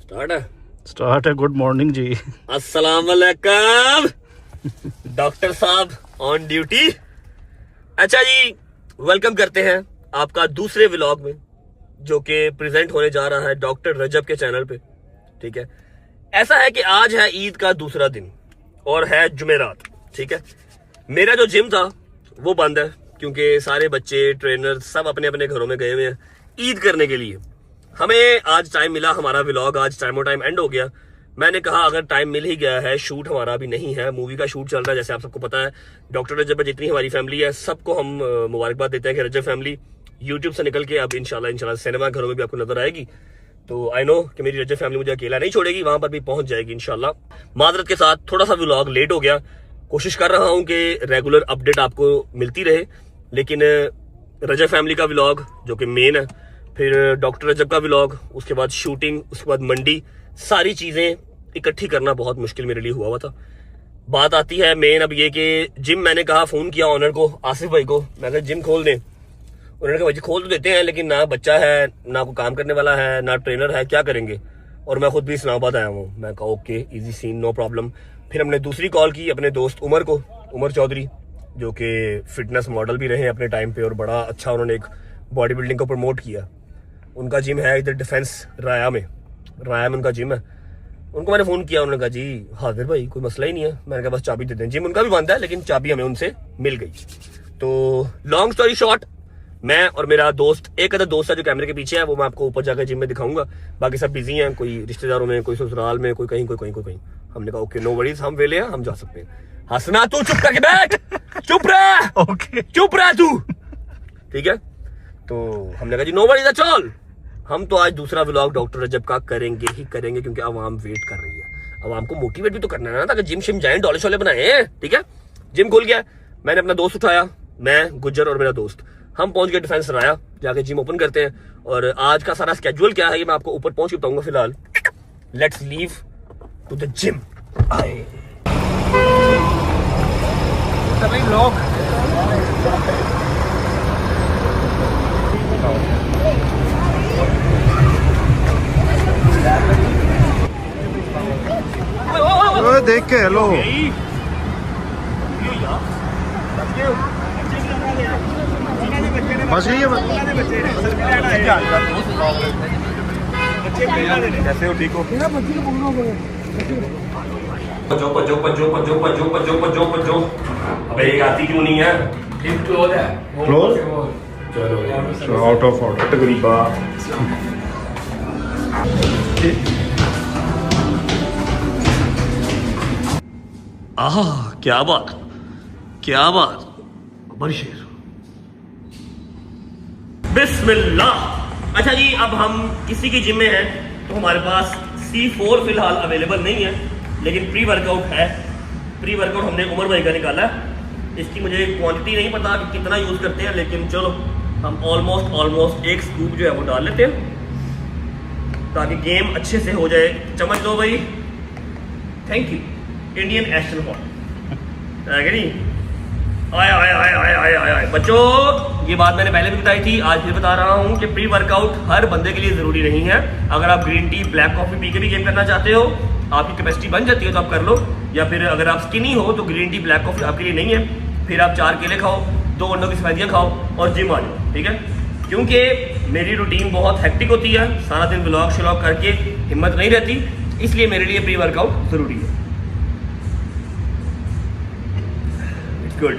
Start है। Good morning जी। अस्सलाम वालेकुम डॉक्टर साहब ऑन ड्यूटी। अच्छा जी, वेलकम करते हैं आपका दूसरे व्लॉग में, जो कि प्रेजेंट होने जा रहा है डॉक्टर रजब के चैनल पे। ठीक है, ऐसा है कि आज है ईद का दूसरा दिन और है जुमेरात। ठीक है, मेरा जो जिम था वो बंद है क्योंकि सारे बच्चे ट्रेनर सब अपने अपने घरों में गए हुए हैं ईद करने के लिए। हमें आज टाइम मिला, हमारा व्लॉग आज टाइम एंड हो गया। मैंने कहा अगर टाइम मिल ही गया है, शूट हमारा अभी नहीं है, मूवी का शूट चल रहा है जैसे आप सबको पता है। डॉक्टर रजब पे जितनी हमारी फैमिली है सबको हम मुबारकबाद देते हैं कि रजब फैमिली यूट्यूब से निकल के अब इंशाल्लाह सिनेमा घरों में भी आपको नजर आएगी। तो आई नो कि मेरी रजब फैमिली मुझे अकेला नहीं छोड़ेगी, वहां पर भी पहुंच जाएगी इंशाल्लाह। माजरत के साथ थोड़ा सा व्लॉग लेट हो गया, कोशिश कर रहा हूं कि रेगुलर अपडेट आपको मिलती रहे, लेकिन रजब फैमिली का व्लॉग जो कि मेन है, फिर डॉक्टर रजब का व्लॉग, उसके बाद शूटिंग, उसके बाद मंडी, सारी चीजें इकट्ठी करना बहुत मुश्किल मेरे लिए हुआ था। बात आती है मेन अब ये कि जिम, मैंने कहा, फोन किया ऑनर को, आसिफ भाई को, मैं कहा जिम खोल दें। उन्होंने कहा भाई खोल तो देते हैं लेकिन ना बच्चा है, ना कोई काम करने वाला है, ना ट्रेनर है, क्या करेंगे। और मैं खुद भी इस्लामाबाद आया हूँ। मैं कहा okay, easy scene, no problem. फिर हमने दूसरी कॉल की अपने दोस्त उमर को, उमर चौधरी, जो कि फिटनेस मॉडल भी रहे अपने टाइम पे और बड़ा अच्छा उन्होंने एक बॉडी बिल्डिंग को प्रमोट किया। उनका जिम है इधर डिफेंस राया में उनका जिम है। उनको मैंने फोन किया, उन्होंने कहा जी हाजिर भाई कोई मसला ही नहीं है। मैंने कहा बस चाबी दे दें। जिम उनका भी बंद है लेकिन चाबी हमें उनसे मिल गई। तो लॉन्ग स्टोरी शॉर्ट, मैं और मेरा दोस्त, एक अदर दोस्त है जो कैमरे के पीछे है, वो मैं आपको ऊपर जाकर जिम में दिखाऊंगा। बाकी सब बिजी हैं, कोई रिश्तेदारों में, कोई ससुराल में, कोई कहीं, कोई कहीं। हमने कहा ओके नो वरीज, हम वेले हैं, हम जा सकते हैं। हंसना तू, चुप करके बैठ, चुप रह, ओके चुप रह तू, ठीक है। तो हमने कहा जी नो वरीज, चल। हम तो आज दूसरा व्लॉग डॉक्टर रजब का करेंगे ही करेंगे क्योंकि आवाम वेट कर रही है। आवाम को मोटिवेट भी तो करना है ना, ताकि जिम शिम जाए, डॉले शोले बनाए। ठीक है, जिम खुल गया, मैंने अपना दोस्त उठाया, मैं, गुज्जर और मेरा दोस्त, हम पहुंच गए डिफेंस राया, जाके जिम ओपन करते हैं। और आज का सारा स्केड्यूल क्या है ये मैं आपको ऊपर पहुंच के बताऊंगा। फिलहाल let's leave to the gym. देख के हेलो। बस यही है, कैसे हो, ठीक हो? जो अबे एक आती क्यों नहीं है? क्लोज, चलो आउट ऑफ ऑर्डर तकरीबा। आह क्या बात, क्या बात, बड़ी शेर, बिस्मिल्लाह। अच्छा जी, अब हम किसी की जिम में हैं तो हमारे पास C4 फिलहाल अवेलेबल नहीं है, लेकिन प्री वर्कआउट है। प्री वर्कआउट हमने उमर भाई का निकाला है। इसकी मुझे क्वांटिटी नहीं पता कि कितना यूज करते हैं, लेकिन चलो हम ऑलमोस्ट एक स्कूप जो है वो डाल लेते हैं ताकि गेम अच्छे से हो जाए। चम्मच दो भाई, thank you. Indian Aston hall आए बच्चों, ये बात मैंने पहले भी बताई थी, आज फिर बता रहा हूँ कि प्री वर्कआउट हर बंदे के लिए जरूरी नहीं है। अगर आप green tea, black coffee P के भी गेम करना चाहते हो, आपकी कैपेसिटी बन जाती है तो आप कर लो। या फिर अगर आप स्किनी हो तो ग्रीन टी, ब्लैक कॉफी आपके लिए नहीं है। फिर आप 4 केले खाओ, 2 अंडों की सफेदियाँ खाओ और जिम आ जाओ। ठीक है, क्योंकि मेरी रूटीन बहुत हेक्टिक होती है, सारा दिन व्लॉग श्लॉग करके हिम्मत नहीं रहती, इसलिए मेरे लिए प्री वर्कआउट जरूरी है। गुड।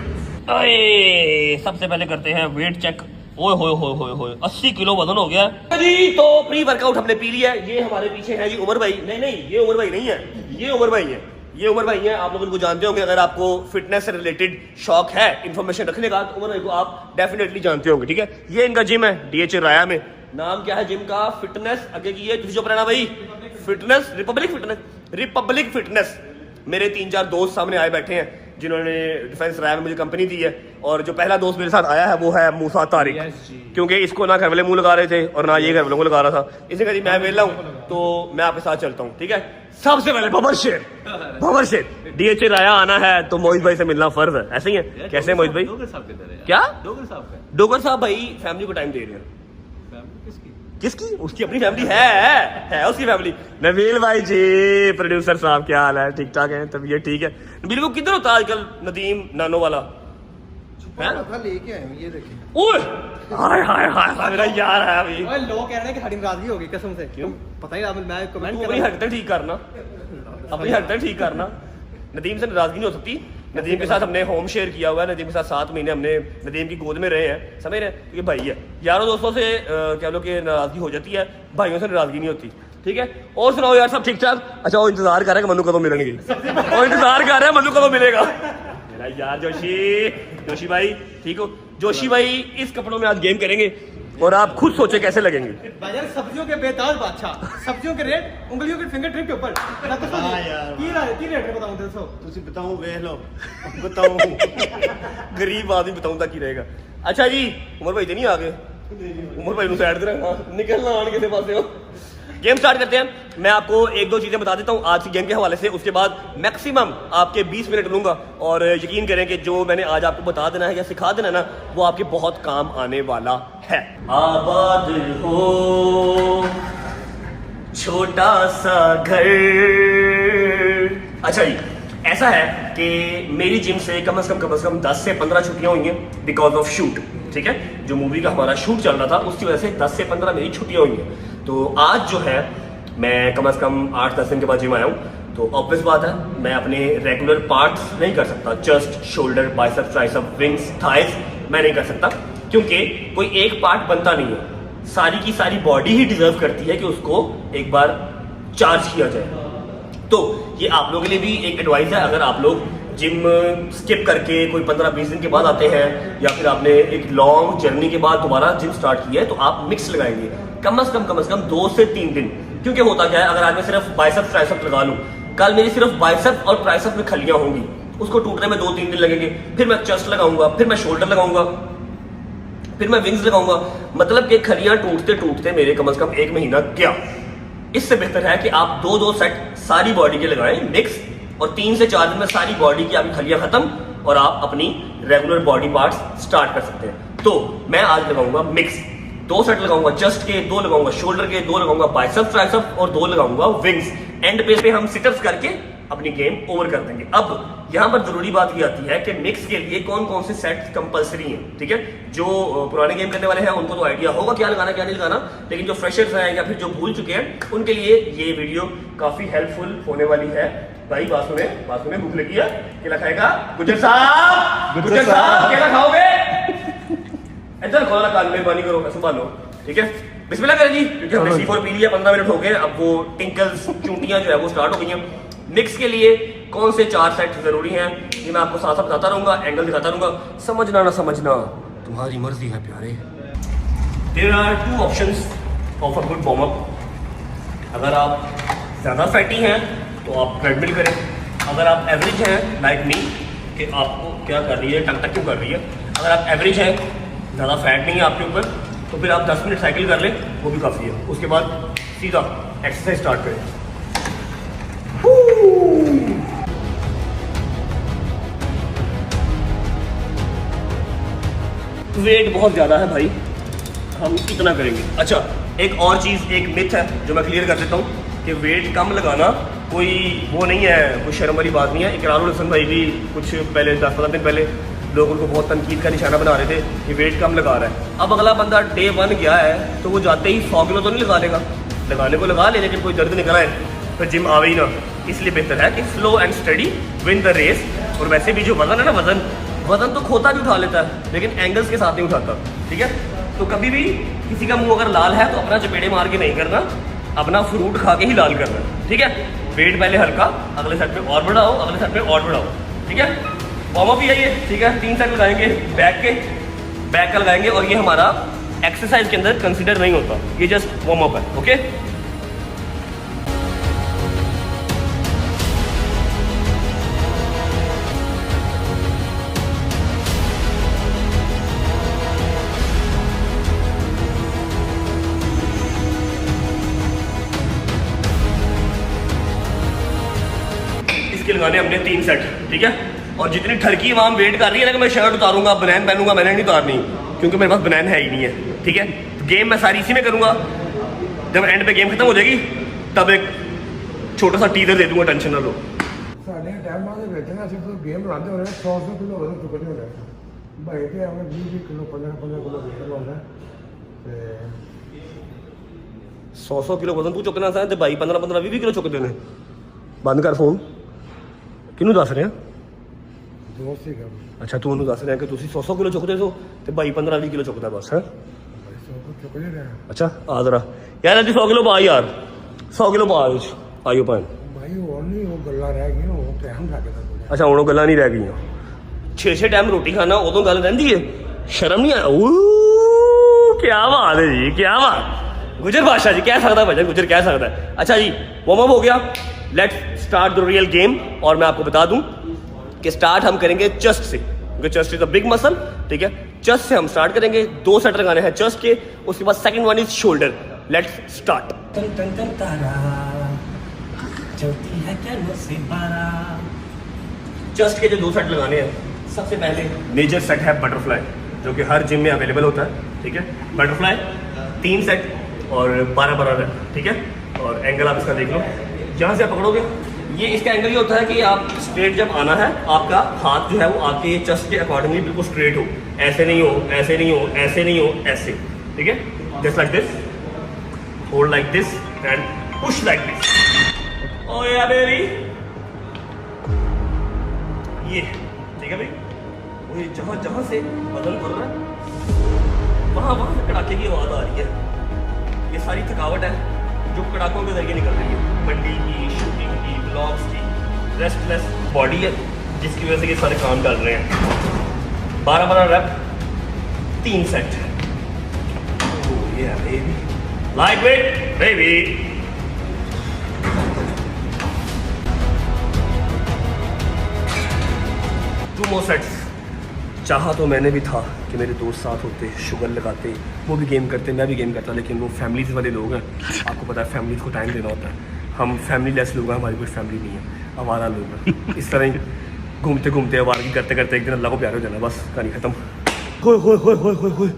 सबसे पहले करते हैं वेट चेक। ओए होए 80 किलो वजन हो गया जी। तो प्री वर्कआउट हमने पी लिया है। ये हमारे पीछे है जी उमर भाई। नहीं, ये उमर भाई नहीं है, ये उमर भाई है, ये उमर भाई है। आप लोग इनको जानते होंगे, अगर आपको फिटनेस से रिलेटेड शौक है, इन्फॉर्मेशन रखने का, तो उमर भाई को आप डेफिनेटली जानते होंगे। ठीक है, ये इनका जिम है DH राया में। नाम क्या है जिम का? फिटनेस, आगे की है जो पढ़ना भाई, फिटनेस रिपब्लिक फिटनेस। मेरे 3-4 दोस्त सामने आए बैठे हैं जिन्होंने डिफेंस राय में मुझे कंपनी दी है। और जो पहला दोस्त मेरे साथ आया है वो है मूसा तारिक, क्योंकि इसको ना घर वाले मुंह लगा रहे थे और ना ये घर वालों को लगा रहा था। इसी कहा मैं वेला हूँ तो मैं आपके साथ चलता हूँ। ठीक है, सबसे पहले भवर शेर DH राया आना है तो मोहित भाई से मिलना फर्ज है। ऐसे ही है, कैसे मोहित भाई? क्या डोगर साहब भाई फैमिली को टाइम दे रहे हैं। किसकी? उसकी अपनी फैमिली है उसकी फैमिली। नबील भाई जी, प्रोड्यूसर साहब, क्या हाल है? ठीक ठाक है, तबीयत ठीक है? नबील को किधर होता आजकल नदीम नानो वाला लेके आए हूं, ये देखिए। ओए हाय हाय हाय मेरा यार है अभी। ओए लोग कह रहे हैं कि हमारी नाराजगी होगी कसम से। क्यों? पता ही नहीं, मैं कमेंट कर अपनी रहा हरकतें ठीक करना, अपनी हरकतें ठीक करना। नदीम से नाराजगी नहीं हो सकती। नदीम के साथ हमने होम शेयर किया हुआ है, नदीम के साथ 7 महीने हमने नदीम की गोद में रहे हैं, समझ रहे हैं? ये भाई है। यारों दोस्तों से क्या लोग कि नाराजगी हो जाती है, भाइयों से नाराजगी नहीं होती, ठीक है? और सुनाओ यार, सब ठीक ठाक? अच्छा, वो इंतजार कर रहा है कि मनु कब मिलेंगे, वो इंतजार कर रहा है मनु कब मिलेगा। मेरा यार जोशी भाई, ठीक हो? जोशी भाई इस कपड़ों में आज गेम करेंगे और आप खुद सोचे कैसे लगेंगे। भाईजान सब्जियों के बेताज बादशाह, सब्जियों के रेट उंगलियों के फिंगर टिप के ऊपर। हाँ यार। की रेट है बताऊं 300? ਤੁਸੀਂ बताओ ਵੇਖ ਲਓ बताओ गरीब आदमी बताऊंगा की रहेगा। अच्छा जी, उमर भाई तो नहीं आ गए? उमर भाई साइड से रखना, निकलना आने किसी पास हो। गेम स्टार्ट करते हैं। मैं आपको 1-2 चीजें बता देता हूं आज की गेम के हवाले से, उसके बाद मैक्सिमम आपके 20 मिनट लूंगा और यकीन करें कि जो मैंने आज आपको बता देना है या सिखा देना है ना, वो आपके बहुत काम आने वाला है। आबाद हो छोटा सा घर। अच्छा जी, ऐसा है कि मेरी जिम से कम से कम 10 से 15 छुट्टियां हुई हैं बिकॉज ऑफ शूट, ठीक है? जो मूवी का हमारा शूट चल रहा था उसकी वजह से 10 से 15 मेरी छुट्टियां हुई हैं। तो आज जो है मैं कम से कम 8-10 दिन के बाद जिम आया हूँ, तो ऑब्वियस बात है मैं अपने रेगुलर पार्ट्स नहीं कर सकता। Chest, shoulder, biceps, triceps, wings, thighs मैं नहीं कर सकता, क्योंकि कोई एक पार्ट बनता नहीं है। सारी की सारी बॉडी ही डिजर्व करती है कि उसको एक बार चार्ज किया जाए। तो ये आप लोगों के लिए भी एक एडवाइस है, अगर आप लोग जिम स्किप करके कोई 15-20 दिन के बाद आते हैं या फिर आपने एक लॉन्ग जर्नी के बाद दोबारा जिम स्टार्ट किया है, तो आप मिक्स लगाएंगे कम से कम 2 से 3 दिन। क्योंकि होता क्या है, अगर आज मैं सिर्फ बाइसेप्स ट्राइसेप्स लगा लूं, कल मेरी सिर्फ बाइसेप्स और ट्राइसेप्स में खलियां होंगी, उसको टूटने में 2-3 दिन लगेंगे। फिर मैं चेस्ट लगाऊंगा, फिर मैं शोल्डर लगाऊंगा, फिर मैं विंग्स लगाऊंगा। मतलब कि खलियां टूटते टूटते मेरे कम से कम 1 महीना गया। इससे बेहतर है कि आप 2-2 सेट सारी बॉडी के लगाएं मिक्स, और 3 से 4 दिन में सारी बॉडी की आपकी खलियां खत्म और आप अपनी रेगुलर बॉडी पार्ट्स स्टार्ट कर सकते हैं। तो मैं आज लगाऊंगा मिक्स, 2 सेट लगाऊंगा चेस्ट के, 2 लगाऊंगा शोल्डर के, 2 लगाऊंगा बाइसेप्स ट्राइसेप्स और 2 लगाऊंगा विंग्स। एंड पे हम सिटअप्स करके अपनी गेम ओवर कर देंगे। अब यहां पर जरूरी बात ये आती है कि मिक्स के लिए कौन कौन से सेट कंपलसरी हैं, ठीक है? जो पुराने गेम करने वाले हैं उनको तो आइडिया होगा क्या लगाना क्या नहीं लगाना, लेकिन जो फ्रेशर्स हैं या फिर जो भूल चुके हैं उनके लिए ये वीडियो काफी हेल्पफुल होने वाली है। भाई बात सुने भूख लगी है, केला खाएगा? गुज्जर साहब केला खाओगे? इधर खोला कान, मेहरबानी करो, संभालो, ठीक है? बिस्मिल्लाह करें जी, क्योंकि हमने C4 पी लिया, 15 मिनट हो गए, अब वो टिंकल्स चूंटियां जो है वो स्टार्ट हो गई हैं। मिक्स के लिए कौन से 4 सेट जरूरी हैं ये मैं आपको साथ साथ बताता रहूंगा, एंगल दिखाता रहूंगा, समझना ना समझना तुम्हारी मर्जी है प्यारे। There are 2 options of a good warm up. अगर आप ज्यादा फैटी हैं तो आप ट्रेडमिल करें। अगर आप एवरेज हैं लाइक मी कि आपको क्या कर रही है, टक क्यों कर रही है, अगर आप एवरेज हैं, ज़्यादा फैट नहीं है आपके ऊपर, तो फिर आप 10 मिनट साइकिल कर लें, वो भी काफ़ी है। उसके बाद सीधा एक्सरसाइज स्टार्ट करें। वेट बहुत ज़्यादा है भाई, हम इतना करेंगे। अच्छा, एक और चीज़, एक मिथ है जो मैं क्लियर कर देता हूँ कि वेट कम लगाना कोई वो नहीं है, कोई शर्म वाली बात नहीं है। इकरारुल हसन भाई भी कुछ पहले 10-15 दिन पहले लोग उनको बहुत तनकीद का निशाना बना रहे थे कि वेट कम लगा रहा है। अब अगला बंदा डे 1 गया है तो वो जाते ही 100 किलो तो नहीं लगा लेगा, लगाने को लगा ले, लेकिन कोई दर्द निकल आए तो जिम आवे ही ना। इसलिए बेहतर है कि slow and study win the race. और वैसे भी जो वजन है ना, वजन तो खोता भी उठा लेता है लेकिन एंगल्स के साथ नहीं उठाता, ठीक है? तो कभी भी किसी का मुंह अगर लाल है तो अपना चपेड़े मार के नहीं करना, अपना फ्रूट खा के ही लाल करना, ठीक है? वेट पहले हल्का, अगले सेट में और बढ़ाओ, अगले सेट में और बढ़ाओ, ठीक है? वार्म अप ही है ये, ठीक है? 3 सेट लगाएंगे बैक का लगाएंगे, और ये हमारा एक्सरसाइज के अंदर कंसिडर नहीं होता, ये जस्ट वार्म अप है, ओके? इसके लगाने हमने 3 सेट, ठीक है? और जितनी ठरकी वहां वेट कर रही है ना कि मैं शर्ट उतारूंगा, बनैन पहनूंगा, मैंने नहीं उतारनी क्योंकि मेरे पास बनैन है ही नहीं है, ठीक है? गेम मैं सारी इसी में करूंगा। जब एंड पे गेम खत्म हो जाएगी तब एक छोटा सा टीजर दे दूंगा, टेंशन ना लो। ਸਾਡੇ ਟਾਈਮਾਂ ਦੇ ਵਿੱਚ ਨਾ ਅਸੀਂ ਜਦੋਂ ਗੇਮ ਲਾਉਂਦੇ ਹੁੰਦੇ 100 ਕਿਲੋ ਵਜ਼ਨ ਚੁੱਕਦੇ ਹੁੰਦੇ ਭਾਈ ਤੇ ਆਵੇਂ 20 ਕਿਲੋ 15 ਕਿਲੋ ਵੇਟ ਲਾਉਂਦਾ ਤੇ 100 ਕਿਲੋ ਵਜ਼ਨ ਤੂੰ ਚੁੱਕਣਾ ਸੀ ਤੇ ਭਾਈ 15 20 ਕਿਲੋ ਚੁੱਕਦੇ ਨੇ। ਬੰਦ ਕਰ ਫੋਨ। ਕਿਹਨੂੰ ਦੱਸ ਰਿਹਾ? ਦੋਸਤ ਸੀਗਾ ਅੱਛਾ ਤੂੰ ਉਹਨੂੰ ਦੱਸ ਰਿਹਾ ਕਿ ਤੁਸੀਂ 100 ਕਿਲੋ ਚੁੱਕਦੇ ਹੋ ਤੇ ਭਾਈ 15 20 ਕਿਲੋ ਚੁੱਕਦਾ ਬਸ ਹੈ। ਭਾਈ 100 ਚੁੱਕਦੇ ਰਿਹਾ ਅੱਛਾ ਆ ਜ਼ਰਾ ਯਾਰ ਅੱਜ 100 ਕਿਲੋ ਪਾ ਯਾਰ, 100 ਕਿਲੋ ਪਾ ਵਿੱਚ ਆਇਓ ਭਾਈ। ਭਾਈ ਹੋਰ ਨਹੀਂ ਉਹ ਗੱਲਾਂ ਰਹਿ ਗਈਆਂ ਉਹ ਟਾਈਮ ਲੱਗਦਾ ਅੱਛਾ ਹੁਣ ਉਹ ਗੱਲਾਂ ਨਹੀਂ ਰਹਿ ਗਈਆਂ। 6 ਟਾਈਮ ਰੋਟੀ ਖਾਣਾ ਉਦੋਂ ਗੱਲ ਰਹਿੰਦੀ ਹੈ, ਸ਼ਰਮ ਨਹੀਂ ਆ? ਓ ਕੀ ਬਾਤ ਹੈ ਜੀ, ਕੀ ਬਾਤ। गुजर बादशाह जी कह सकता है, भाई गुजर कह सकता है। अच्छा जी वार्म अप हो गया, let's start the real game. और मैं आपको बता दूं कि स्टार्ट हम करेंगे चेस्ट से, क्योंकि chest is a big muscle, ठीक है। चेस्ट से हम स्टार्ट करेंगे, 2 सेट लगाने हैं चेस्ट के, उसके बाद second one is shoulder. Let's start. Chest के जो 2 सेट लगाने हैं, सबसे पहले मेजर सेट है बटरफ्लाई, जो कि हर जिम में अवेलेबल होता है, ठीक है। बटरफ्लाई 3 सेट और 12 रन, ठीक है। और एंगल आप इसका देख लो, जहाँ से आप पकड़ोगे ये इसका एंगल ये होता है कि आप स्ट्रेट जब आना है, आपका हाथ जो है वो आपके चेस्ट के अकॉर्डिंगली बिल्कुल स्ट्रेट हो, ऐसे नहीं हो, ऐसे नहीं हो, ऐसे नहीं हो, ऐसे, ठीक है। Just like this, hold like this and push like this. Oh yeah baby, ये ठीक है भाई। वो ये जहाँ जहाँ से वजन बढ़ रहा है वहाँ वहाँ से कड़ाके की आवाज़ आ रही है। ये सारी थकावट है जो कड़ाकों के जरिए निकल रही है, मंडी की, शूटिंग की, ब्लॉग्स की, रेस्टलेस बॉडी है जिसकी वजह से ये सारे काम कर रहे हैं। 12 rep, 3 set. Light weight baby. Two more sets. चाहा तो मैंने भी था कि मेरे दोस्त साथ होते, शुगर लगाते, वो भी गेम करते, मैं भी गेम करता, लेकिन वो फैमिलीज वाले लोग हैं, आपको पता है फैमिलीज को टाइम देना होता है। हम फैमिली लेस लोग हैं, हमारी कोई फैमिली नहीं है, आवारा लोग हैं। इस तरह ही घूमते घूमते आवारगी करते करते एक दिन अल्लाह को प्यार हो जाना, बस कहानी खत्म। होए होए होए होए होए होए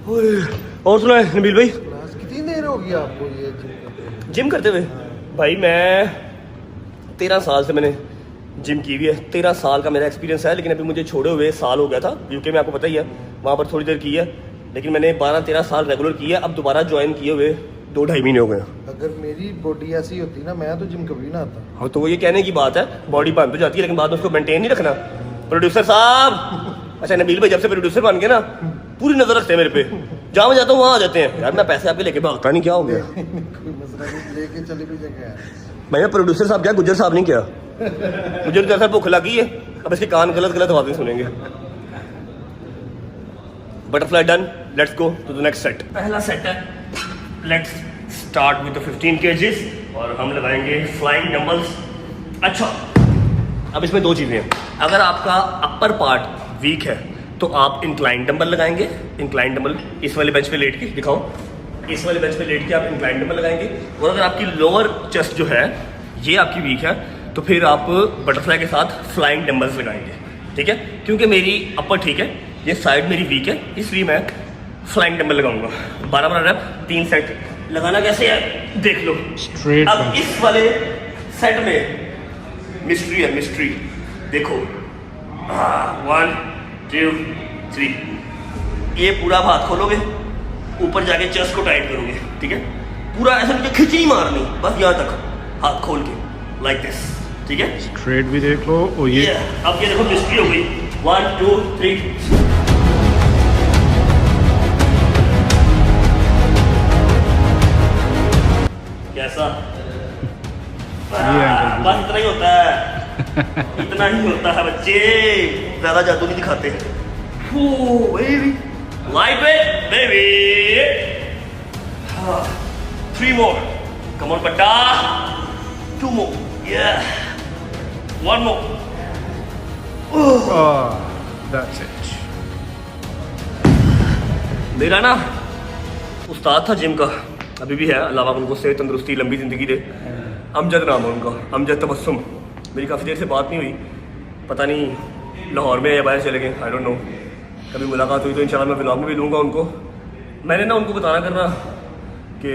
होए। और सुना है नबील भाई, कितनी देर हो गई आपको ये जिम करते हुए? भाई मैं 13 साल से मैंने जिम की हुई है, 13 साल का मेरा एक्सपीरियंस है। लेकिन अभी मुझे छोड़े हुए साल हो गया था, यूके में आपको पता ही है, वहाँ पर थोड़ी देर की है। लेकिन मैंने 12-13 साल रेगुलर की है, अब दोबारा ज्वाइन किए हुए 2-2.5 महीने हो गए। अगर मेरी बॉडी ऐसी होती ना, मैं तो जिम कभी ना आता। हाँ तो वो ये कहने की बात है, बॉडी बन तो जाती है लेकिन बाद में उसको मेंटेन नहीं रखना। प्रोड्यूसर साहब, अच्छा नबील भाई जब से प्रोड्यूसर बन गए ना, पूरी नजर रखते हैं मेरे पे, जहाँ मैं जाता हूँ वहाँ आ जाते हैं। यार मैं पैसे आपके लेके भागता नहीं, क्या हो गया? कोई मसला नहीं, लेके चले भी जगह। मैं प्रोड्यूसर साहब क्या, गुजर साहब नहीं क्या? मुझे तो ऐसा भूख लगी है, अब इसके कान गलत गलत आवाजें सुनेंगे। Butterfly done, let's go to the next set. पहला सेट है, let's start with the 15 kgs और हम लगाएंगे फ्लाइंग डंबल्स। अच्छा अब इसमें 2 चीज़ें हैं। अगर आपका अपर पार्ट वीक है तो आप इंक्लाइन डंबल लगाएंगे। इंक्लाइन डंबल इस वाले बेंच पे लेट के दिखाओ, इस वाले बेंच पे लेट के आप इंक्लाइन डंबल लगाएंगे। और अगर आपकी लोअर चेस्ट जो है ये आपकी वीक है तो फिर आप बटरफ्लाई के साथ फ्लाइंग डंबल्स लगाएंगे, ठीक है। क्योंकि मेरी अपर ठीक है, ये साइड मेरी वीक है, इसलिए मैं फ्लाइंग डंबल लगाऊंगा। 12 रेप, 3 सेट। लगाना कैसे है देख लो। Straight अब back. इस वाले सेट में मिस्ट्री है, मिस्ट्री देखो। 1 2 3, ये पूरा हाथ खोलोगे, ऊपर जाके चेस्ट को टाइट करोगे, ठीक है। पूरा ऐसा नहीं खिंच नहीं मारनी, बस यहाँ तक हाथ खोल के लाइक दिस, ठीक है। स्ट्रेट भी देख लो। ओ ये अब ये देखो मिस्ट्री हो गई। 1 2 3। कैसा? एंगल बस इतना ही होता है, इतना ही होता है बच्चे, ज्यादा जादू नहीं दिखाते। Light weight baby. 3 more, come on बट्टा। 2 more, yeah, 1 more। That's it. मेरा ना उस्ताद था जिम का, अभी भी है, अल्लाह पाक उनको सेहत तंदुरुस्ती लंबी ज़िंदगी दे। अमजद नाम है उनका, अमजद तबस्सुम। मेरी काफ़ी देर से बात नहीं हुई, पता नहीं लाहौर में या बाहर चले गए, आई डोंट नो। कभी मुलाकात हुई तो इंशाल्लाह मैं व्लॉग में भी लूँगा उनको। मैंने ना उनको बताना करना कि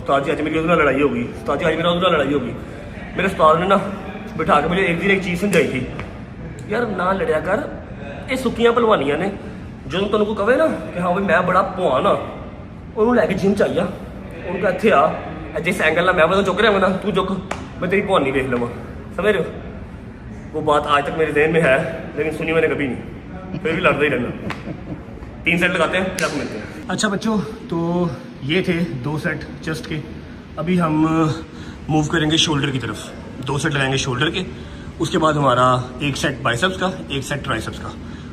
उस्ताद जी आज मेरी उसमें लड़ाई होगी, उस्ताद जी आज मेरा उसमें लड़ाई होगी। मेरे उस्ताद ने ना बिठा के मुझे एक दिन एक चीज़ समझाई थी, यार ना लड़िया कर, ये सुक्कियां भलवानियां ने, जो तुम को कहे ना कि हाँ भाई मैं बड़ा भवान हाँ, उन्होंने लैके जिम चाहिए, उनका इतने आ जिस एंगल ना मैं बता चुक रहा ना, तू चुक मैं तेरी भवानी देख लवा, समझ रहे हो। वो बात आज तक मेरे जहन में है, लेकिन सुनी मैंने कभी नहीं, फिर भी लड़ता ही रहना। 3 सेट लगाते हैं फिर आपको मिलते हैं। अच्छा बच्चों, तो ये थे 2 सेट चेस्ट के। अभी हम मूव करेंगे शोल्डर की तरफ। 2 सेट लगाएंगे शोल्डर के, उसके बाद हमारा 1 सेट बाइसेप्स का, 1 सेट ट्राइसेप्स का।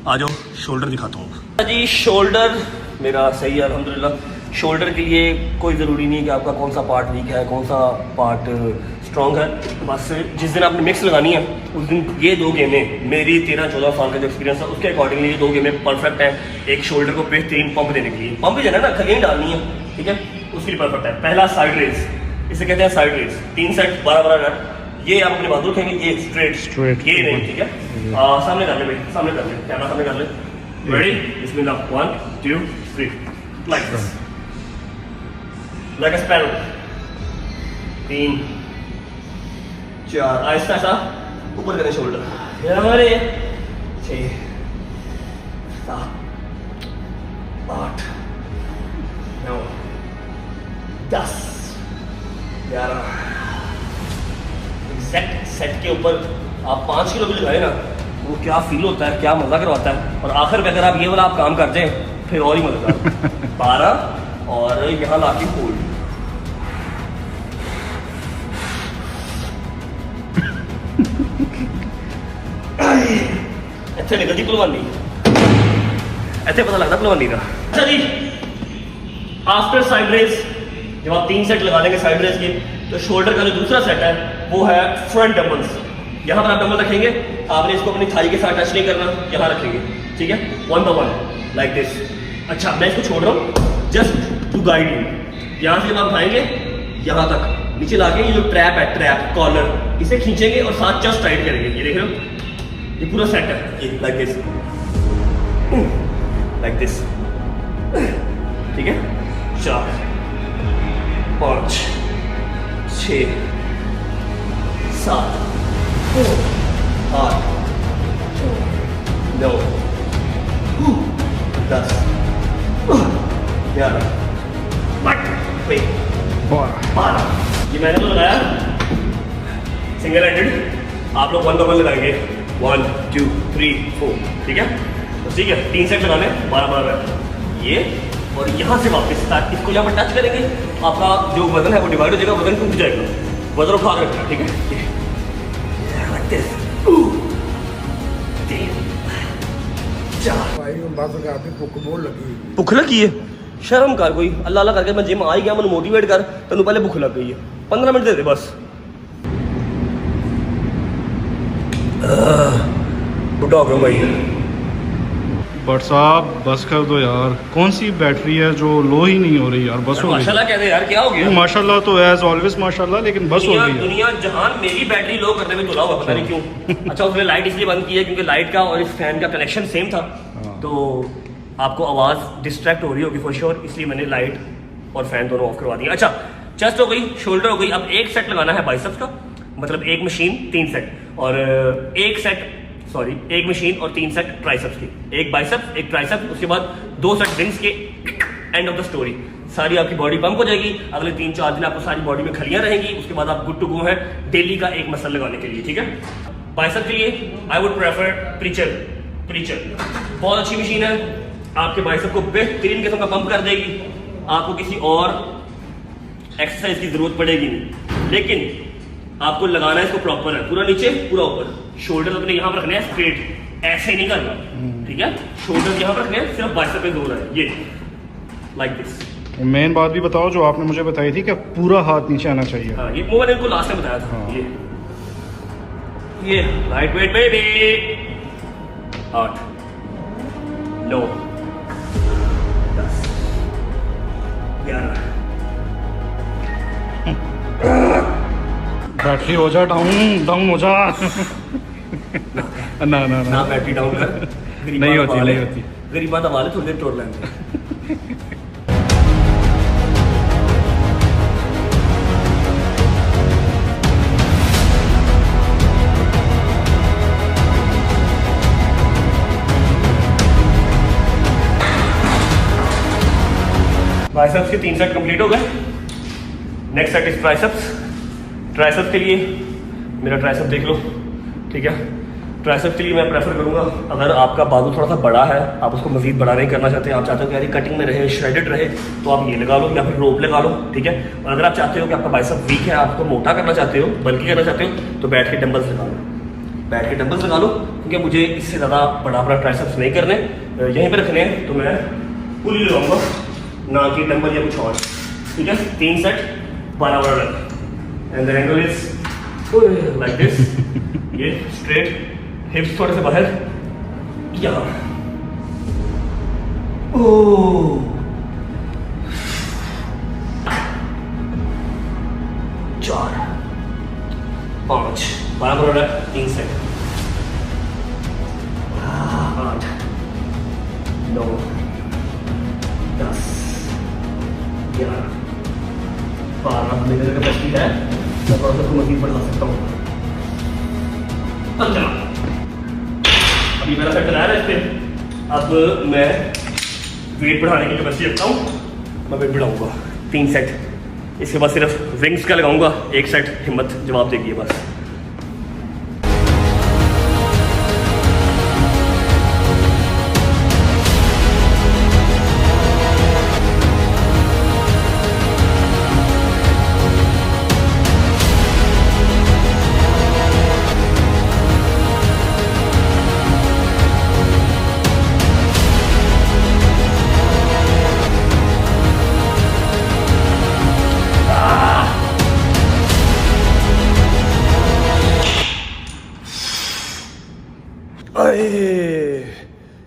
आ जाओ शोल्डर दिखाता हूँ जी। शोल्डर मेरा सही है अल्हम्दुलिल्लाह। शोल्डर के लिए कोई ज़रूरी नहीं कि आपका कौन सा पार्ट वीक है, कौन सा पार्ट स्ट्रॉन्ग है। बस जिस दिन आपने मिक्स लगानी है उस दिन ये 2 गेमें, मेरी 13-14 साल का जो एक्सपीरियंस है उसके अकॉर्डिंगली ये 2 गेमें परफेक्ट हैं एक शोल्डर को बेहतरीन पंप देने के लिए। पंप ही जाना ना, खलीन डालनी है, ठीक है, उसके लिए परफेक्ट है। पहला साइड रेज, इसे कहते हैं साइड रेज। 3 set 12-12 run. ये आप अपने बाजू रखेंगे, ये स्ट्रेट, ये नहीं, ठीक है। सामने कर ले भाई, सामने कर ले, कैमरा सामने कर ले। Ready, Bismillah. 1 2 3 like this, like a sparrow. 3 4 Aahista Aahista ऊपर करें शोल्डर। हमारे 6 7 8 9 10 11। सेट के ऊपर आप 5 किलो भी लगाए ना, वो क्या फील होता है, क्या मजा करवाता है। और आखिर में अगर आप ये वाला आप काम कर जाए फिर और ही मजेदार। 12 और यहाँ ला के होल्ड। ਇੱਥੇ ਨਿਕਲਦੀ ਭਲਵਾਨੀ, ਇੱਥੇ पता लगता भलवानी का। अच्छा जी, आफ्टर साइड रेस जब आप 3 सेट लगा देंगे साइड रेस के, तो शोल्डर का जो दूसरा सेट है वो है फ्रंट डंबल्स। यहाँ पर आप डंबल रखेंगे, आपने इसको अपनी थाई के साथ टच नहीं करना, यहाँ रखेंगे, ठीक है, 1 by 1 लाइक दिस। अच्छा मैं इसको छोड़ रहा हूँ जस्ट टू गाइड यू। यहाँ से जब आप उठाएंगे यहाँ तक नीचे लाके, ये जो ट्रैप है, ट्रैप कॉलर, इसे खींचेंगे और साथ चस्ट टाइट करेंगे। ये देख रहे हो, ये पूरा सेट है, ये लाइक दिस, लाइक दिस, ठीक है। 4 5 6 7 8 9 10 11 12। ये मैंने तो लगाया सिंगल हैंडेड, आप लोग 1 by 1 लगाएंगे, 1 2 3 4, ठीक है। तो ठीक है, 3 सेट लगाने, 12 ये, और यहाँ से वापस इसको यहाँ पर टच करेंगे, आपका जो वजन है वो डिवाइड हो जाएगा, वजन टूट जाएगा, वजन उठा कर रखना, ठीक है। भुख लगी है, शर्म कर कोई, अल्लाह अल्लाह करके मैं जिम आ ही गया, मैं मोटिवेट कर, तेन पहले भुख लग गई है, 15 मिनट दे दे बस। बुढ़ा हो गया भाई। बट साहब बस कर दो यार, कौन सी बैटरी है जो लो ही नहीं हो रही यार, बस हो गई। माशाल्लाह कहते यार, क्या हो गया? माशाल्लाह तो एज ऑलवेज माशाल्लाह, लेकिन बस हो गई। दुनिया जहान मेरी बैटरी लो करने में तुला हुआ, पता नहीं क्यों। अच्छा उसने लाइट इसलिए बंद की है क्योंकि लाइट का और इस फैन का कनेक्शन सेम था, तो आपको आवाज़ डिस्ट्रैक्ट हो रही होगी फॉर श्योर, इसलिए मैंने लाइट और फैन दोनों ऑफ करवा दिया। अच्छा चेस्ट हो गई, शोल्डर हो गई, अब 1 सेट लगाना है बाइसेप्स का, मतलब 1 मशीन 3 सेट, और 1 मशीन और 3 सेट ट्राइसेप्स की, 1 बाइसेप्स 1 ट्राइसेप्स, उसके बाद 2 सेट विंग्स के। एंड ऑफ द स्टोरी, सारी आपकी बॉडी पंप हो जाएगी। अगले 3-4 दिन आपको सारी बॉडी में खलियां रहेंगी, उसके बाद आप गुड टू गो है डेली का 1 मसल लगाने के लिए, ठीक है। बाइसेप्स के लिए आई वुड प्रेफर प्रीचर, बहुत अच्छी मशीन है, आपके बाइसेप को बेहतरीन किस्म का पंप कर देगी, आपको किसी और एक्सरसाइज की जरूरत पड़ेगी नहीं। लेकिन आपको लगाना है इसको प्रॉपर है, पूरा नीचे पूरा ऊपर। शोल्डर अपने यहाँ पर रखने हैं स्ट्रेट, ऐसे नहीं करना, ठीक है। शोल्डर यहाँ पर रखने हैं, सिर्फ बाइसेप पे जोर है, ये लाइक दिस। मेन बात भी बताओ जो आपने मुझे बताई थी कि पूरा हाथ नीचे आना चाहिए। हाँ, ये मैंने इनको लास्ट में बताया था। हाँ। ये लाइट वेट बेबी। 8 9 10 11। बैटरी हो जा डाउन हो जा। ना ना ना बैटरी डाउन कर, नहीं होती गरीबा दबा ले, थोड़ी देर तोड़ लेंगे। बाइसेप्स के 3 सेट कंप्लीट हो गए। Next set is triceps. Triceps के लिए मेरा ट्राइसेप देख लो, ठीक है। ट्राइसेप्स के लिए मैं प्रेफर करूंगा, अगर आपका बाजू थोड़ा सा बड़ा है, आप उसको मजीद बड़ा नहीं करना चाहते, आप चाहते हो कि यार कटिंग में रहे, श्रेडेड रहे, तो आप ये लगा लो या फिर रोप लगा लो, ठीक है। और अगर आप चाहते हो कि आपका बाइसेप वीक है, आपको मोटा करना चाहते हो, बल्कि करना चाहते हो, तो बैठ के डंबल्स लगा लो, बैठ के डंबल्स लगा लो, क्योंकि मुझे इससे ज़्यादा बड़ा ट्राइसेप्स नहीं करने, यहीं पर रखने हैं, तो मैं पुली लगाऊंगा, ना कि डंबल या कुछ और, ठीक है। 3 set 12 run and the angle is like this, ये स्ट्रेट, हिप्स थोड़े से बाहर, यहाँ, ओह 4 5 12 रन 3 सेट, 8 9 10 11 12 मेरे कैपेसिटी है, मैं थोड़ा सा मजीद बढ़ा सकता हूँ। 15 अभी मेरा सेट रहा है इस पे। अब मैं वेट बढ़ाने की कैपेसिटी रखता हूँ, मैं वेट बढ़ाऊंगा 3 सेट। इसके बाद सिर्फ विंग्स का लगाऊंगा, 1 सेट हिम्मत जवाब देगी है बस।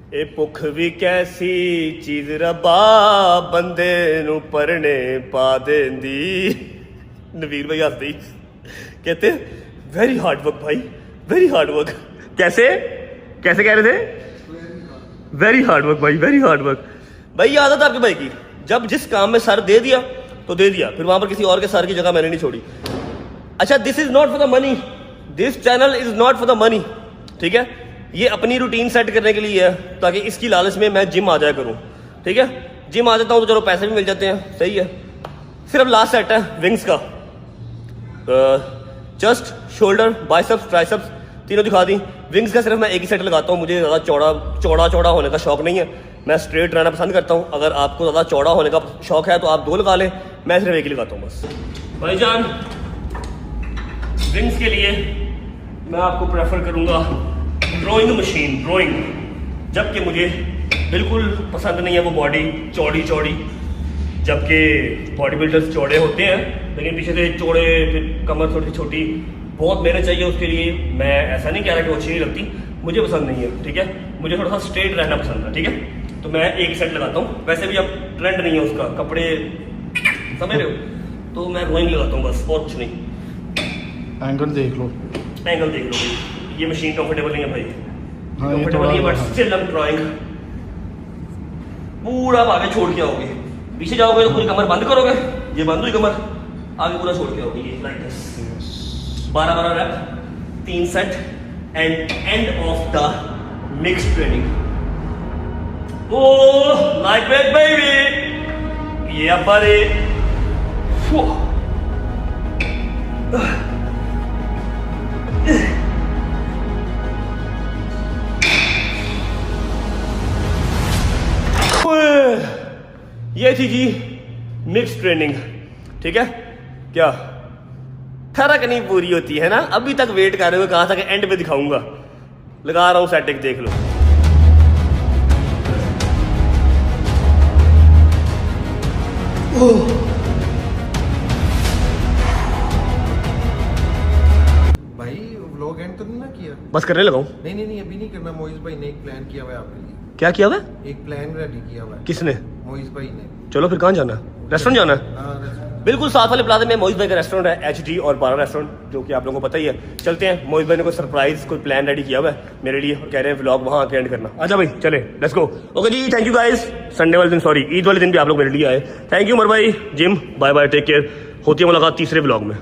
ए भुख भी कैसी चीज रब्बा बंदे नू परने पा देंदी। नवीर भाई हंसते ही कहते वेरी हार्ड वर्क भाई, वेरी हार्ड वर्क। कैसे कैसे कह रहे थे? वेरी हार्ड वर्क भाई, वेरी हार्ड वर्क। भाई ये आदत आपके भाई की, जब जिस काम में सर दे दिया तो दे दिया, फिर वहां पर किसी और के सर की जगह मैंने नहीं छोड़ी। अच्छा, this is not for the money, this channel is not for the money, ठीक है। ये अपनी रूटीन सेट करने के लिए है, ताकि इसकी लालच में मैं जिम आ जाया करूं, ठीक है। जिम आ जाता हूं तो चलो पैसे भी मिल जाते हैं, सही है। सिर्फ लास्ट सेट है विंग्स का, चेस्ट, शोल्डर, बाइसेप्स, ट्राइसेप्स तीनों दिखा दी। विंग्स का सिर्फ मैं एक ही सेट लगाता हूँ, मुझे ज़्यादा चौड़ा होने का शौक नहीं है, मैं स्ट्रेट रहना पसंद करता हूँ। अगर आपको ज़्यादा चौड़ा होने का शौक है तो आप 2 लगा लें, मैं सिर्फ एक ही लगाता हूँ बस। भाईजान विंग्स के लिए मैं आपको प्रेफर करूँगा ड्राइंग मशीन, ड्राइंग, जबकि मुझे बिल्कुल पसंद नहीं है वो बॉडी चौड़ी, जबकि बॉडी बिल्डर्स चौड़े होते हैं लेकिन पीछे से चौड़े, फिर कमर थोड़ी छोटी, बहुत मेहनत चाहिए उसके लिए। मैं ऐसा नहीं कह रहा कि वो अच्छी नहीं लगती, मुझे पसंद नहीं है, ठीक है। मुझे थोड़ा सा स्ट्रेट रहना पसंद है, ठीक है। तो मैं एक सेट लगाता हूँ, वैसे भी अब ट्रेंड नहीं है उसका, कपड़े समझ रहे हो, तो मैं ड्राइंग लगाता हूँ बस, और कुछ नहीं। एंगल देख लो, एंगल देख लो भाई, ये मशीन कंफर्टेबल नहीं है भाई, हाँ, कंफर्टेबल नहीं है, but still I am trying. पूरा आगे छोड़ के आओगे, पीछे जाओगे तो पूरी कमर बंद करोगे, ये बंद हुई कमर, आगे पूरा छोड़ के आओगे, ये like this. 12 rep, 3 set and end of the mix training. Oh like that baby, ये बड़े ये थी जी मिक्स ट्रेनिंग, ठीक है। क्या थरक नहीं पूरी होती है ना, अभी तक वेट कर रहे हो, कहां तक एंड पे दिखाऊंगा। लगा रहा हूं सेटिंग, देख लो। भाई व्लॉग एंड तो नहीं ना किया? बस करने लगाऊं? नहीं अभी नहीं करना। मोइज भाई ने एक प्लान किया हुआ है आपके लिए। क्या किया हुआ? एक प्लान रेडी किया हुआ है। किसने? मोइज भाई ने। चलो फिर कहां जाना है? रेस्टोरेंट जाना है? हाँ, बिल्कुल साथ वाले प्लाजा में मोहित भाई का रेस्टोरेंट है, HD और 12 रेस्टोरेंट, जो कि आप लोगों को पता ही है। चलते हैं, मोहित भाई ने कोई सरप्राइज, कोई प्लान रेडी किया हुआ है मेरे लिए, और कह रहे हैं व्लॉग वहां आके एंड करना। आजा भाई चले, लेट्स गो। ओके जी, थैंक यू गाइस। संडे वाले दिन, सॉरी ईद वाले दिन भी आप लोग मेरे लिए आए। थैंक यू उमर भाई, gym, bye bye, take care. होती है मुलाकात तीसरे व्लॉग में।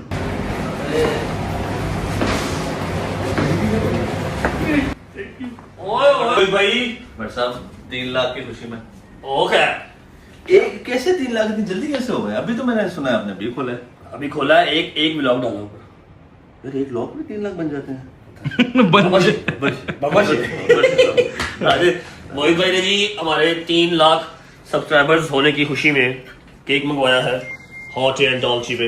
भाई भाई साहब 3 लाख की खुशी में। ओके, एक कैसे 3 लाख इतनी जल्दी कैसे हो गए? अभी तो मैंने सुना है आपने अभी खोला है। अभी खोला है, एक व्लॉग डाला ऊपर। यार एक व्लॉग में 3 लाख बन जाते हैं। अरे मोहित भाई ने जी हमारे 3 लाख सब्सक्राइबर्स होने की खुशी में केक मंगवाया है हॉट एंड डॉल्ची पे।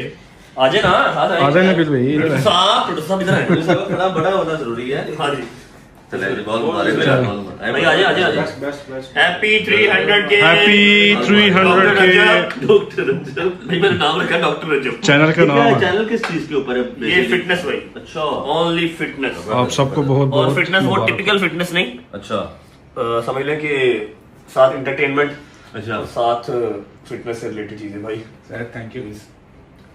आ जाए ना, आ जाए ना कुछ भाई, इधर है। साहब इधर है। पुलिस वाला खड़ा बड़ा होना जरूरी है। हाँ जी, चले बहुत मुबारक भाई आ जाए। हैप्पी 300 के, हैप्पी 300 के। डॉक्टर रजब भाई, मेरा नाम रखा डॉक्टर रजब। चैनल का नाम है। चैनल किस चीज के ऊपर है? ये फिटनेस भाई। अच्छा ओनली फिटनेस। आप सबको बहुत और बहुत फिटनेस वो मुबारक। टिपिकल फिटनेस नहीं, अच्छा समझ लें कि साथ इंटरटेनमेंट अच्छा। और साथ फिटनेस से रिलेटेड चीजें भाई। Thank you.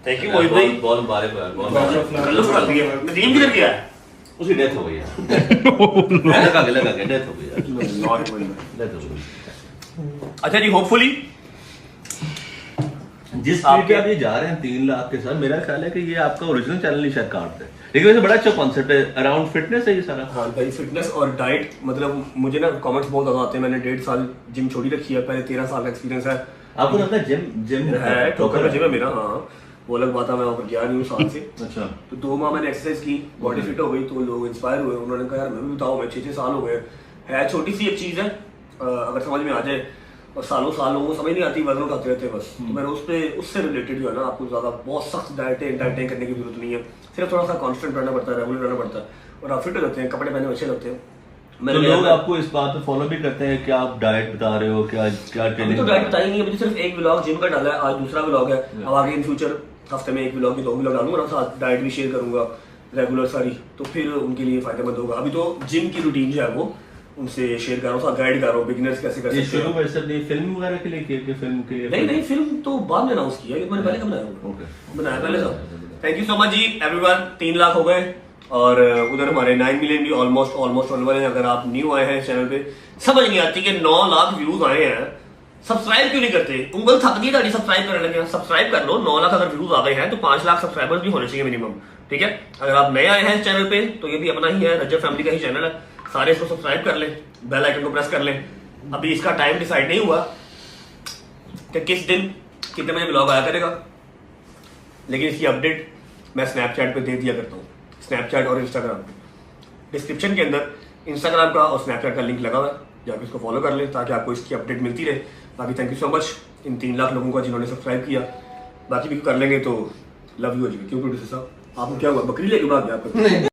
थैंक यू मोहित भाई। बहुत मुबारक हो यार, बहुत मुबारक। कल कर दिया। नदीम किधर गया है? उसकी डेथ हो गई है। लगा के डेथ हो गई यार, डेथ हो गई। अच्छा जी, होपफुली जिस स्पीड पे आप ये जा रहे हैं 3 लाख के साथ, मेरा ख्याल है कि ये आपका ओरिजिनल चैनल ही शायद काटते हैं, लेकिन वैसे बड़ा अच्छा कॉन्सेप्ट है अराउंड फिटनेस है ये सारा। हाँ भाई, फिटनेस और डाइट, मतलब मुझे ना कमेंट्स बहुत ज्यादा आते हैं। मैंने 1.5 साल जिम छोड़ी रखी है, पहले 13 साल का एक्सपीरियंस है। आपको लगता है जिम है ठोकर जिम है मेरा। हाँ, वो अलग बात है, मैं वहाँ पर गया नहीं हूँ साल से। अच्छा। तो 2 माह मैंने एक्सरसाइज की, बॉडी फिट हो गई, तो लोग इंस्पायर हुए। उन्होंने कहा यार मैं भी बताओ, मैं 6-6 साल हो गए। है छोटी सी एक चीज है, अगर समझ में आ जाए, और सालों वो समझ नहीं आती, वजन उठाते रहते हैं बस। तो मैंने उससे रिलेटेड जो है ना, आपको ज्यादा बहुत सख्त डाइटिंग करने की जरूरत नहीं है। सिर्फ थोड़ा सा कॉन्स्टेंट रहना पड़ता है, रेगुलर रहना पड़ता है, और आप फिट हो जाते हैं, कपड़े पहने अच्छे लगते हैं। तो लोग आपको इस बात पे फॉलो भी करते हैं कि आप डाइट बता रहे हो, क्या क्या अभी ट्रेनिंग? तो डाइट बताई नहीं है, मुझे सिर्फ एक व्लॉग जिम का डाला है, आज दूसरा व्लॉग है। अब आगे इन फ्यूचर हफ्ते में 1 व्लॉग की 2 व्लॉग डालूंगा, साथ डाइट भी शेयर करूंगा रेगुलर सारी, तो फिर उनके लिए फायदेमंद होगा। अभी तो जिम की रूटीन जो है वो उनसे शेयर कर रहा हूँ, साथ गाइड कर रहा हूँ बिगिनर्स कैसे कर ये सकते शुरू हैं। वैसे अपनी फिल्म वगैरह के लिए किया कि फिल्म के लिए? नहीं, फिल्म तो बाद में अनाउंस किया, ये मैंने पहले कब बनाया होगा? ओके, बनाया पहले था। थैंक यू सो मच जी एवरीवन। 3 लाख हो गए, और उधर हमारे 9 मिलियन भी ऑलमोस्ट होने वाले हैं। अगर आप न्यू आए हैं इस चैनल पे, समझ नहीं आती कि 9 लाख व्यूज आए हैं, सब्सक्राइब क्यों नहीं करते? उंगल थक गई ताड़ी सब्सक्राइब करने लगे। सब्सक्राइब कर लो। 9 लाख अगर व्यूज आ गए हैं तो 5 लाख सब्सक्राइबर्स भी होने चाहिए मिनिमम, ठीक है? अगर आप नए आए हैं इस चैनल पे, तो ये भी अपना ही है, रजब फैमिली का ही चैनल है। सारे इसको सब्सक्राइब कर लें, बेल आइकन को प्रेस कर लें। अभी इसका टाइम डिसाइड नहीं हुआ कि किस दिन कितने बजे ब्लॉग आया करेगा, लेकिन इसकी अपडेट मैं स्नैपचैट पे दे दिया करता हूँ, स्नैपचैट और इंस्टाग्राम पे। डिस्क्रिप्शन के अंदर इंस्टाग्राम का और स्नैपचैट का लिंक लगा हुआ है, जाकर इसको फॉलो कर लें ताकि आपको इसकी अपडेट मिलती रहे। बाकी thank you so much in 3 lakh लोगों का जिन्होंने सब्सक्राइब किया। बाकी भी कर लेंगे तो लव यू हो जाएगी। क्यों प्रोड्यूसर साहब, आपको क्या हुआ? बकरी लेके भाग गया आपको?